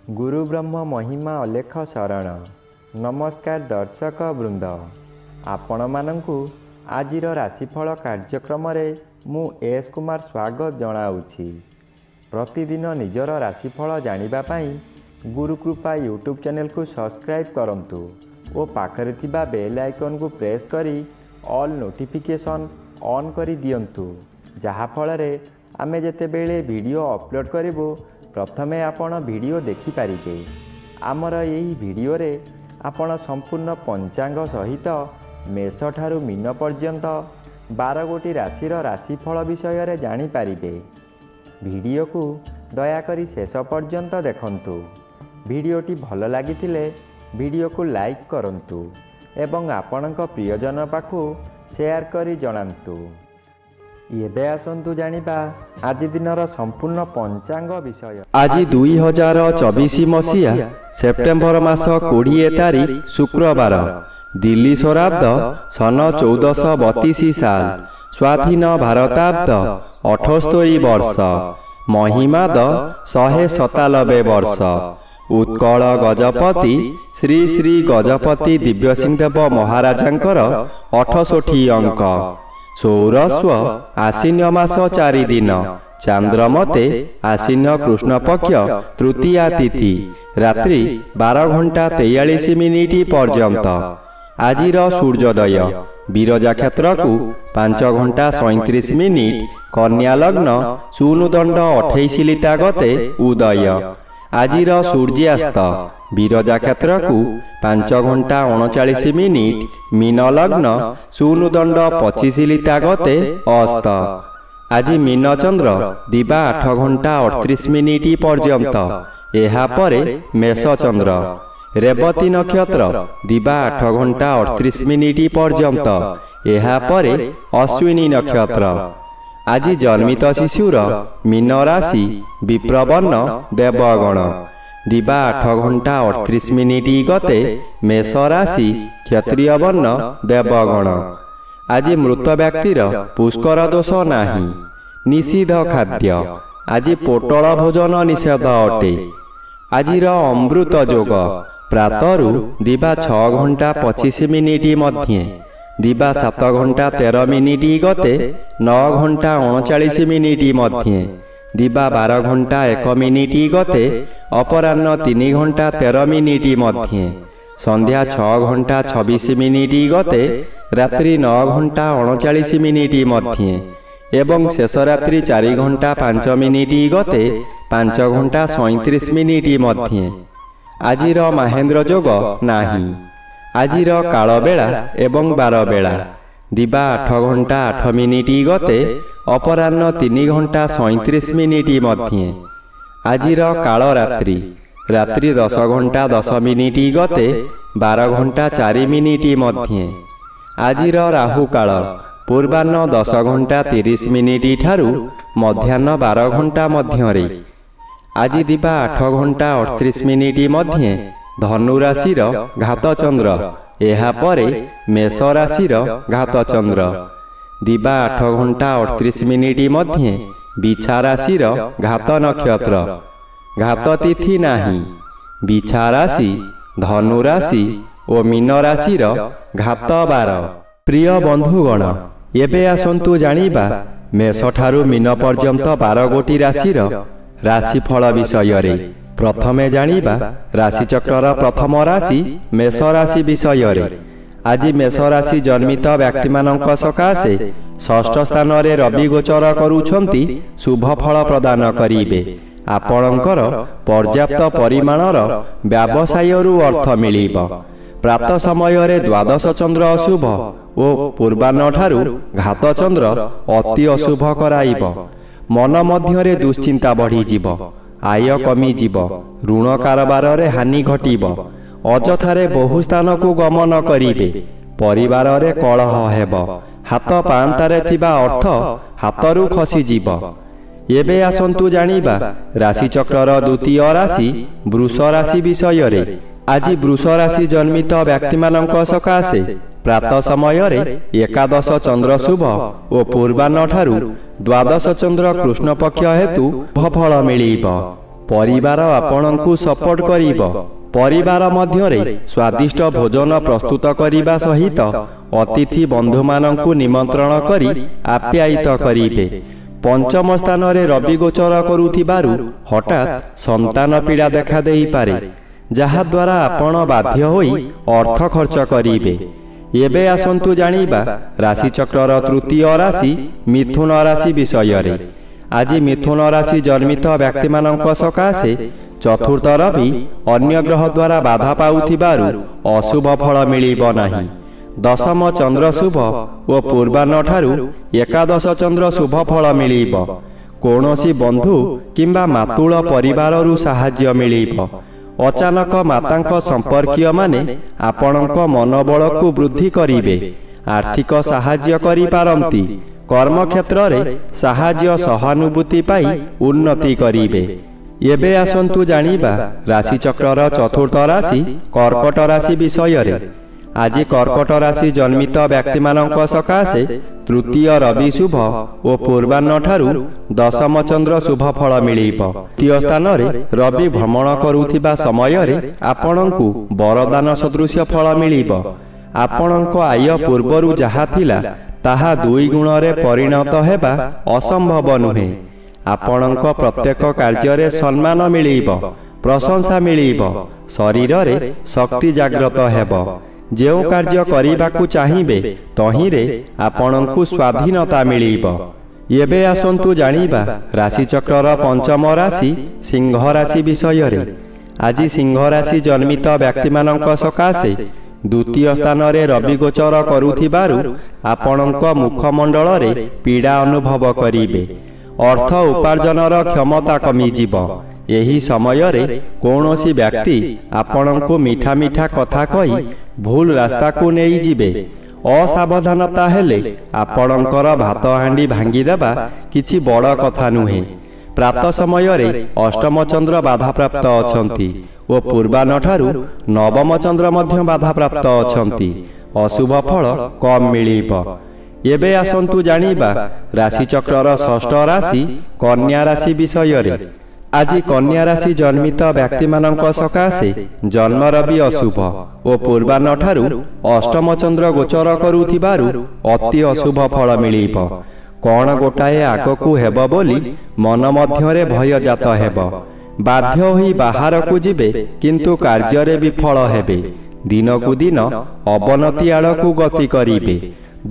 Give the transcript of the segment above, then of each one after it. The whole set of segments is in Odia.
गुरु ब्रह्म महिमा अलेख शरण। नमस्कार दर्शक वृंद, आपण मानंकु आजिर राशिफल कार्यक्रम मु एस कुमार स्वागत जनाऊँगी। प्रतिदिन निजर राशिफल जानिबा पाई गुरुकृपा यूट्यूब चैनल को सब्सक्राइब करंतु और पाखरे थिबा बेल आइकन को प्रेस करी ऑल नोटिफिकेशन ऑन करी दियंतु, जहा फଳରେ आमे जेतेबेले वीडियो अपलोड करिवो प्रथमे आपण वीडियो देखि पारिबे। आमर यही वीडियो रे आपण संपूर्ण पंचांग सहित मेष ठारू मीन पर्यंत 12 गोटी राशिर राशिफल विषय रे जानि पारिबे। वीडियो को दयाकरी शेष पर्यंत देखंतु। वीडियोटी भल लागिथिले वीडियो को लाइक करंतु एवं आपणक प्रियजन पाखु शेयर करी जणांतु। एबे आसंतु जानिबा आज दिनर संपूर्ण पंचांग विषय। आज 2024 मसीहा सेप्टेम्बर मास 20 तारीख शुक्रवार, दिल्ली स्वराब्द सन 1432 साल, स्वाधीन भारताब्द 78 वर्ष, महिमाद 197 वर्ष। उत्कल गजपति श्री श्री गजपति दिव्यसिंहदेव महाराजांकर 68 अंक। सौरस्व आश्विन मास 4 दिन, चांद्रमते आश्विन कृष्ण पक्ष तृतीया तिथि, रात्रि 12 घंटा 43 मिनिट पर्यंत। आजिर सूर्योदय बिरजा क्षेत्र को 5 घंटा 37 मिनिट, कन्या लग्न शून्यदंड 28 लिता गते उदय। आजिर सूर्यास्त बिरजा क्षेत्र को 5 घंटा 39 मिनिट, मीन लग्न शून्यदंड 25 लिता गते अस्त। आज मीन चंद्र दिबा 8 घंटा 38 मिनिट पर्यंत, एहा परे मेष चंद्र। रेवती नक्षत्र दिबा 8 घंटा 38 मिनिट पर्यंत, एहा परे अश्विनी नक्षत्र। आज जन्मित शिशुर मीन राशि विप्रवर्ण देवगण, दिबा 8 घंटा 38 मिनिट गते मेष राशि क्षत्रिय वर्ण देवगण। आज मृत व्यक्तिर पुष्कर दोष नाही, निषिद्ध खाद्य। आज पोटल भोजन निषेध अटे। आजिर अमृत जोग प्रातरु दिबा 6 घंटा 25 मिनिट मध्य, दिबा 7 घंटा 13 मिनिट गते 9 घंटा 39 मिनिट मध्य, दिबा 12 घंटा 1 मिनिट गते अपराह्न 3 घंटा 13 मिनिट मध्य, संध्या 6 घंटा 26 मिनिट गते रात्रि 9 घंटा 39 मिनिट मध्य एवं शेष रात्रि 4 घंटा 5 मिनिट गते 5 घंटा 37 मिनिट मध्य। आजिर महेंद्र जोग नाही। आजिर काल बेला एवं 12 बेला, दिबा 8 घंटा 8 मिनिट गते अपराह्न 3 घंटा 37 मिनिट मध्य। आजिर काल रात्रि रात्रि 10 घंटा 10 मिनिट गते 12 घंटा 4 मिनिट मध्य। आजिर राहु काल पूर्वाह्न 10 घंटा 30 मिनिट ठारू मध्याह्न 12 घंटा मध्य। आज दिबा 8 घंटा 38 मिनिट मध्य धनु राशिर घात चंद्र, एहा परे मेष राशिर घात चंद्र। दिबा 8 घंटा 38 मिनिट मध्य बिछा राशिर घात नक्षत्र, घात तिथि नाही। बिछा राशि धनु राशि और मीन राशिर घात 12। प्रिय बंधुगण, एबे आसंतु जानिबा मेष ठारू मीन पर्यंत 12 गोटी राशिर राशिफल विषय रे। प्रथमे जानिबा राशिचक्रर प्रथम राशि मेष राशि विषय रे। आज मेष राशि जन्मित व्यक्ति मानक सकाशे षष्ठ स्थान रे रवि गोचर करूछंती शुभ फल प्रदान करिबे। आपणकर पर्याप्त परिमाणर व्यवसायरू अर्थ मिलिब। प्रातः समय रे द्वादश चंद्र अशुभ और पूर्वाह्न ठारू घात चंद्र अति अशुभ कराइब। मन मध्य रे दुश्चिंता बढ़ी जीव, आय कमी जीव, ऋण कारोबार रे हानि घटिब। अजथारे बहु स्थान को गमन करिबे। परिवार रे कलह हेब। हाथ पांतारे थिबा अर्थ हाथरू खसी जीव। एबे आसंतु जानिबा राशिचक्रर द्वितीय राशि वृष राशि विषय रे। आज वृष राशि जन्मित व्यक्ति मानक सकाशे प्रातः समय रे एकादश चंद्र शुभ और पूर्वाह्न ठारू द्वादश चंद्र कृष्ण पक्ष हेतु फल मिलिब। ପରିବାର ଆପଣଙ୍କୁ ସପୋର୍ଟ କରିବ। ପରିବାର ମଧ୍ୟରେ ସ୍ୱାଦିଷ୍ଟ ଭୋଜନ ପ୍ରସ୍ତୁତ କରିବା ସହିତ ଅତିଥି ବନ୍ଧୁମାନଙ୍କୁ ନିମନ୍ତ୍ରଣ କରି ଆପ୍ୟାୟିତ କରିବେ। ପଞ୍ଚମ ସ୍ଥାନରେ ରବି ଗୋଚର କରୁଥିବାରୁ ହଠାତ୍ ସନ୍ତାନ ପୀଡ଼ା ଦେଖାଦେଇପାରେ, ଯାହାଦ୍ୱାରା ଆପଣ ବାଧ୍ୟ ହୋଇ ଅର୍ଥ ଖର୍ଚ୍ଚ କରିବେ। ଏବେ ଆସନ୍ତୁ ଜାଣିବା ରାଶିଚକ୍ରର ତୃତୀୟ ରାଶି ମିଥୁନ ରାଶି ବିଷୟରେ। ଆଜି ମିଥୁନ ରାଶି ଜନ୍ମିତ ବ୍ୟକ୍ତିମାନଙ୍କ ସକାଶେ ଚତୁର୍ଥ ରବି ଅନ୍ୟ ଗ୍ରହ ଦ୍ୱାରା ବାଧା ପାଉଥିବାରୁ ଅଶୁଭ ଫଳ ମିଳିବ ନାହିଁ। ଦଶମ ଚନ୍ଦ୍ର ଶୁଭ ଓ ପୂର୍ବାହ୍ନଠାରୁ ଏକାଦଶ ଚନ୍ଦ୍ର ଶୁଭ ଫଳ ମିଳିବ। କୌଣସି ବନ୍ଧୁ କିମ୍ବା ମାତୁଳ ପରିବାରରୁ ସାହାଯ୍ୟ ମିଳିବ। ଅଚାନକ ମାତାଙ୍କ ସମ୍ପର୍କୀୟମାନେ ଆପଣଙ୍କ ମନୋବଳକୁ ବୃଦ୍ଧି କରିବେ। ଆର୍ଥିକ ସାହାଯ୍ୟ କରିପାରନ୍ତି। କର୍ମକ୍ଷେତ୍ରରେ ସାହାଯ୍ୟ ସହାନୁଭୂତି ପାଇ ଉନ୍ନତି କରିବେ। ଏବେ ଆସନ୍ତୁ ଜାଣିବା ରାଶିଚକ୍ରର ଚତୁର୍ଥ ରାଶି କର୍କଟ ରାଶି ବିଷୟରେ। ଆଜି କର୍କଟ ରାଶି ଜନ୍ମିତ ବ୍ୟକ୍ତିମାନଙ୍କ ସକାଶେ ତୃତୀୟ ରବି ଶୁଭ ଓ ପୂର୍ବାହ୍ନଠାରୁ ଦଶମ ଚନ୍ଦ୍ର ଶୁଭ ଫଳ ମିଳିବ। ତୃତୀୟ ସ୍ଥାନରେ ରବି ଭ୍ରମଣ କରୁଥିବା ସମୟରେ ଆପଣଙ୍କୁ ବରଦାନ ସଦୃଶ୍ୟ ଫଳ ମିଳିବ। ଆପଣଙ୍କ ଆୟ ପୂର୍ବରୁ ଯାହା ଥିଲା ତାହା 2 ଗୁଣରେ ପରିଣତ ହେବା ଅସମ୍ଭବ ନୁହେଁ। ଆପଣଙ୍କ ପ୍ରତ୍ୟେକ କାର୍ଯ୍ୟରେ ସମ୍ମାନ ମିଳିବ, ପ୍ରଶଂସା ମିଳିବ, ଶରୀରରେ ଶକ୍ତି ଜାଗ୍ରତ ହେବ। ଯେଉଁ କାର୍ଯ୍ୟ କରିବାକୁ ଚାହିଁବେ ତହିଁରେ ଆପଣଙ୍କୁ ସ୍ୱାଧୀନତା ମିଳିବ। ଏବେ ଆସନ୍ତୁ ଜାଣିବା ରାଶିଚକ୍ରର ପଞ୍ଚମ ରାଶି ସିଂହ ରାଶି ବିଷୟରେ। ଆଜି ସିଂହ ରାଶି ଜନ୍ମିତ ବ୍ୟକ୍ତିମାନଙ୍କ ସକାଶେ ଦ୍ୱିତୀୟ ସ୍ଥାନରେ ରବି ଗୋଚର କରୁଥିବାରୁ ଆପଣଙ୍କ ମୁଖମଣ୍ଡଳରେ ପୀଡ଼ା ଅନୁଭବ କରିବେ। ଅର୍ଥ ଉପାର୍ଜନର କ୍ଷମତା କମିଯିବ। ଏହି ସମୟରେ କୌଣସି ବ୍ୟକ୍ତି ଆପଣଙ୍କୁ ମିଠା ମିଠା କଥା କହି ଭୁଲ ରାସ୍ତାକୁ ନେଇଯିବେ। ଅସାବଧାନତା ହେଲେ ଆପଣଙ୍କର ଭାତ ହାଣ୍ଡି ଭାଙ୍ଗିଦେବା କିଛି ବଡ଼ କଥା ନୁହେଁ। ପ୍ରାତଃ ସମୟରେ ଅଷ୍ଟମ ଚନ୍ଦ୍ର ବାଧାପ୍ରାପ୍ତ ଅଛନ୍ତି ଓ ପୂର୍ବାହ୍ନଠାରୁ ନବମ ଚନ୍ଦ୍ର ମଧ୍ୟ ବାଧାପ୍ରାପ୍ତ ଅଛନ୍ତି। ଅଶୁଭ ଫଳ କମ୍ ମିଳିବ। ଏବେ ଆସନ୍ତୁ ଜାଣିବା ରାଶିଚକ୍ରର ଷଷ୍ଠ ରାଶି କନ୍ୟା ରାଶି ବିଷୟରେ। ଆଜି କନ୍ୟା ରାଶି ଜନ୍ମିତ ବ୍ୟକ୍ତିମାନଙ୍କ ସକାଶେ ଜନ୍ମ ରବି ଅଶୁଭ ଓ ପୂର୍ବାହ୍ନଠାରୁ ଅଷ୍ଟମ ଚନ୍ଦ୍ର ଗୋଚର କରୁଥିବାରୁ ଅତି ଅଶୁଭ ଫଳ ମିଳିବ। କ'ଣ ଗୋଟାଏ ଆଗକୁ ହେବ ବୋଲି ମନ ମଧ୍ୟରେ ଭୟ ଜାତ ହେବ। ବାଧ୍ୟ ହୋଇ ବାହାରକୁ ଯିବେ, କିନ୍ତୁ କାର୍ଯ୍ୟରେ ବିଫଳ ହେବେ। ଦିନକୁ ଦିନ ଅବନତି ଆଡ଼କୁ ଗତି କରିବେ।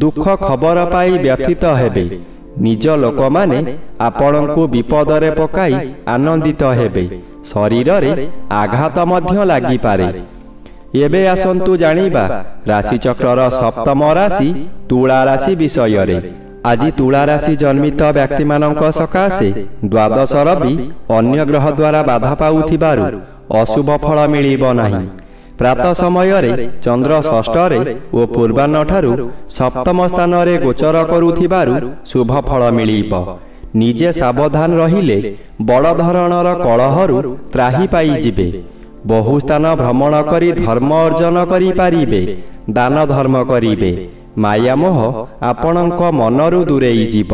ଦୁଃଖ ଖବର ପାଇ ବ୍ୟଥିତ ହେବେ। ନିଜ ଲୋକମାନେ ଆପଣଙ୍କୁ ବିପଦରେ ପକାଇ ଆନନ୍ଦିତ ହେବେ। ଶରୀରରେ ଆଘାତ ମଧ୍ୟ ଲାଗିପାରେ। ଏବେ ଆସନ୍ତୁ ଜାଣିବା ରାଶିଚକ୍ରର ସପ୍ତମ ରାଶି ତୁଳା ରାଶି ବିଷୟରେ। ଆଜି ତୁଳା ରାଶି ଜନ୍ମିତ ବ୍ୟକ୍ତିମାନଙ୍କ ସକାଶେ ଦ୍ୱାଦଶ ରବି ଅନ୍ୟ ଗ୍ରହ ଦ୍ୱାରା ବାଧା ପାଉଥିବାରୁ ଅଶୁଭ ଫଳ ମିଳିବ ନାହିଁ। ପ୍ରାତଃ ସମୟରେ ଚନ୍ଦ୍ର ଷଷ୍ଠରେ ଓ ପୂର୍ବାହ୍ନଠାରୁ ସପ୍ତମ ସ୍ଥାନରେ ଗୋଚର କରୁଥିବାରୁ ଶୁଭ ଫଳ ମିଳିବ। ନିଜେ ସାବଧାନ ରହିଲେ ବଡ଼ ଧରଣର କଳହରୁ ତ୍ରାହି ପାଇଯିବେ। ବହୁ ସ୍ଥାନ ଭ୍ରମଣ କରି ଧର୍ମ ଅର୍ଜନ କରିପାରିବେ। ଦାନ ଧର୍ମ କରିବେ। ମାୟାମୋହ ଆପଣଙ୍କ ମନରୁ ଦୂରେଇ ଯିବ।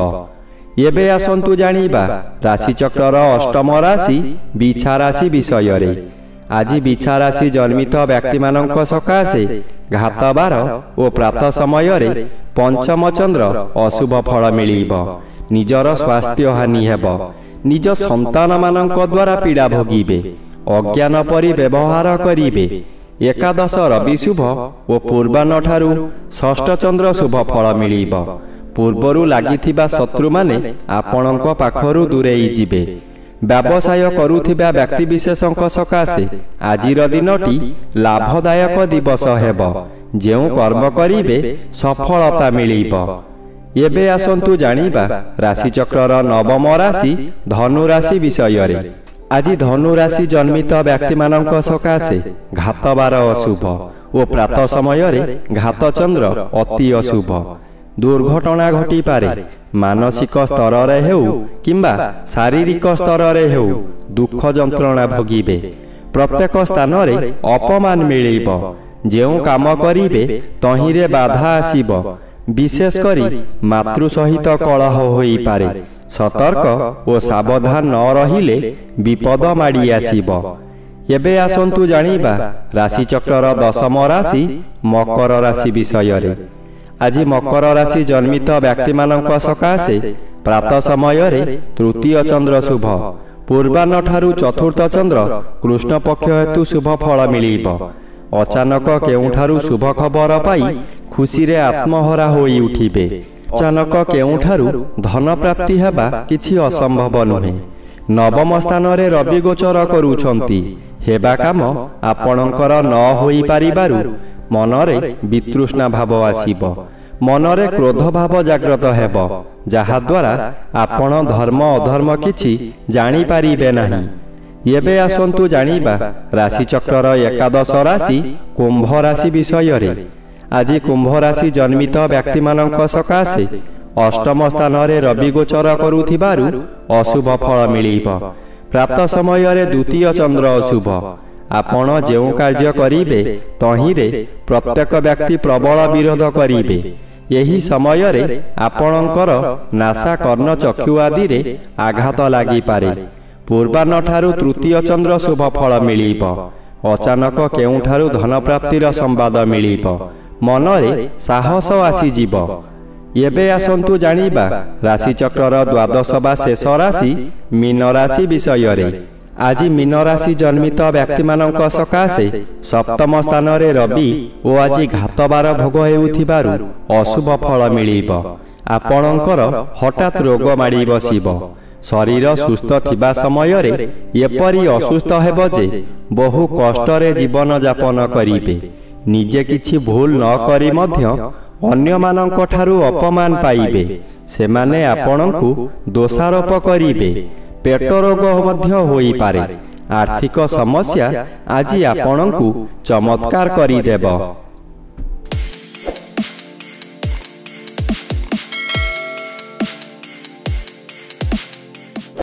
ଏବେ ଆସନ୍ତୁ ଜାଣିବା ରାଶିଚକ୍ରର ଅଷ୍ଟମ ରାଶି ବିଛା ରାଶି ବିଷୟରେ। ଆଜି ବିଛା ରାଶି ଜନ୍ମିତ ବ୍ୟକ୍ତିମାନଙ୍କ ସକାଶେ ଘାତବାର ଓ ପ୍ରାତଃ ସମୟରେ ପଞ୍ଚମ ଚନ୍ଦ୍ର ଅଶୁଭ ଫଳ ମିଳିବ। ନିଜର ସ୍ୱାସ୍ଥ୍ୟ ହାନି ହେବ। ନିଜ ସନ୍ତାନମାନଙ୍କ ଦ୍ୱାରା ପୀଡ଼ା ଭୋଗିବେ। ଅଜ୍ଞାନ ପରି ବ୍ୟବହାର କରିବେ। ଏକାଦଶ ରବି ଶୁଭ ଓ ପୂର୍ବାହ୍ନଠାରୁ ଷଷ୍ଠ ଚନ୍ଦ୍ର ଶୁଭ ଫଳ ମିଳିବ। ପୂର୍ବରୁ ଲାଗିଥିବା ଶତ୍ରୁମାନେ ଆପଣଙ୍କ ପାଖରୁ ଦୂରେଇ ଯିବେ। ବ୍ୟବସାୟ କରୁଥିବା ବ୍ୟକ୍ତିବିଶେଷଙ୍କ ସକାଶେ ଆଜିର ଦିନଟି ଲାଭଦାୟକ ଦିବସ ହେବ। ଯେଉଁ କର୍ମ କରିବେ ସଫଳତା ମିଳିବ। ଏବେ ଆସନ୍ତୁ ଜାଣିବା ରାଶିଚକ୍ରର ନବମ ରାଶି ଧନୁ ରାଶି ବିଷୟରେ। ଆଜି ଧନୁ ରାଶି ଜନ୍ମିତ ବ୍ୟକ୍ତିମାନଙ୍କ ସକାଶେ ଘାତବାର ଅଶୁଭ ଓ ପ୍ରାତଃ ସମୟରେ ଘାତଚନ୍ଦ୍ର ଅତି ଅଶୁଭ। ଦୁର୍ଘଟଣା ଘଟିପାରେ। ମାନସିକ ସ୍ତରରେ ହେଉ କିମ୍ବା ଶାରୀରିକ ସ୍ତରରେ ହେଉ ଦୁଃଖ ଯନ୍ତ୍ରଣା ଭୋଗିବେ। ପ୍ରତ୍ୟେକ ସ୍ଥାନରେ ଅପମାନ ମିଳିବ। ଯେଉଁ କାମ କରିବେ ତହିଁରେ ବାଧା ଆସିବ। ବିଶେଷ କରି ମାତୃ ସହିତ କଳହ ହୋଇପାରେ। ସତର୍କ ଓ ସାବଧାନ ନ ରହିଲେ ବିପଦ ମାଡ଼ି ଆସିବ। ଏବେ ଆସନ୍ତୁ ଜାଣିବା ରାଶିଚକ୍ରର ଦଶମ ରାଶି ମକର ରାଶି ବିଷୟରେ। ଆଜି ମକର ରାଶି ଜନ୍ମିତ ବ୍ୟକ୍ତିମାନଙ୍କ ସକାଶେ ପ୍ରାତଃ ସମୟରେ ତୃତୀୟ ଚନ୍ଦ୍ର ଶୁଭ, ପୂର୍ବାହ୍ନ ଠାରୁ ଚତୁର୍ଥ ଚନ୍ଦ୍ର କୃଷ୍ଣ ପକ୍ଷ ହେତୁ ଶୁଭ ଫଳ ମିଳିବ। ଅଚାନକ କେଉଁଠାରୁ ଶୁଭ ଖବର ପାଇ ଖୁସିରେ ଆତ୍ମହରା ହୋଇ ଉଠିବେ। ଅଚାନକ କେଉଁଠାରୁ ଧନ ପ୍ରାପ୍ତି ହେବା କିଛି ଅସମ୍ଭବ ନୁହେଁ। ନବମ ସ୍ଥାନରେ ରବି ଗୋଚର କରୁଛନ୍ତି। ହେବା କାମ ଆପଣଙ୍କର ନ ହୋଇପାରିବାରୁ ମନରେ ବିତୃଷ୍ଣା ଭାବ ଆସିବ। ମନରେ କ୍ରୋଧ ଭାବ ଜାଗ୍ରତ ହେବ, ଯାହାଦ୍ୱାରା ଆପଣ ଧର୍ମ ଅଧର୍ମ କିଛି ଜାଣିପାରିବେ ନାହିଁ। ଏବେ ଆସନ୍ତୁ ଜାଣିବା ରାଶିଚକ୍ରର ଏକାଦଶ ରାଶି କୁମ୍ଭ ରାଶି ବିଷୟରେ। ଆଜି କୁମ୍ଭ ରାଶି ଜନ୍ମିତ ବ୍ୟକ୍ତିମାନଙ୍କ ସକାଶେ ଅଷ୍ଟମ ସ୍ଥାନରେ ରବି ଗୋଚର କରୁଥିବାରୁ ଅଶୁଭ ଫଳ ମିଳିବ। ପ୍ରାପ୍ତ ସମୟରେ ଦ୍ୱିତୀୟ ଚନ୍ଦ୍ର ଅଶୁଭ। ଆପଣ ଯେଉଁ କାର୍ଯ୍ୟ କରିବେ ତହିଁରେ ପ୍ରତ୍ୟେକ ବ୍ୟକ୍ତି ପ୍ରବଳ ବିରୋଧ କରିବେ। ଏହି ସମୟରେ ଆପଣଙ୍କର ନାସା କର୍ଣ୍ଣ ଚକ୍ଷୁ ଆଦିରେ ଆଘାତ ଲାଗିପାରେ। ପୂର୍ବାହ୍ନ ଠାରୁ ତୃତୀୟ ଚନ୍ଦ୍ର ଶୁଭ ଫଳ ମିଳିବ। ଅଚାନକ କେଉଁଠାରୁ ଧନପ୍ରାପ୍ତିର ସମ୍ବାଦ ମିଳିବ। ମନରେ ସାହସ ଆସିଯିବ। ଏବେ ଆସନ୍ତୁ ଜାଣିବା ରାଶିଚକ୍ରର ଦ୍ୱାଦଶ ବା ଶେଷ ରାଶି ମୀନ ରାଶି ବିଷୟରେ। ଆଜି ମୀନ ରାଶି ଜନ୍ମିତ ବ୍ୟକ୍ତିମାନଙ୍କ ସକାଶେ ସପ୍ତମ ସ୍ଥାନରେ ରବି ଓ ଆଜି ଘାତବାର ଭୋଗ ହେଉଥିବାରୁ ଅଶୁଭ ଫଳ ମିଳିବ। ଆପଣଙ୍କର ହଠାତ୍ ରୋଗ ମାଡ଼ି ବସିବ। ଶରୀର ସୁସ୍ଥ ଥିବା ସମୟରେ ଏପରି ଅସୁସ୍ଥ ହେବ ଯେ ବହୁ କଷ୍ଟରେ ଜୀବନ ଯାପନ କରିବେ। ନିଜେ କିଛି ଭୁଲ ନ କରି ମଧ୍ୟ ଅନ୍ୟମାନଙ୍କ ଠାରୁ ଅପମାନ ପାଇବେ। ସେମାନେ ଆପଣଙ୍କୁ ଦୋଷାରୋପ କରିବେ। ପେଟ ରୋଗ ମଧ୍ୟ ହୋଇପାରେ। ଆର୍ଥିକ ସମସ୍ୟା ଆଜି ଆପଣଙ୍କୁ ଚମତ୍କାର କରିଦେବ।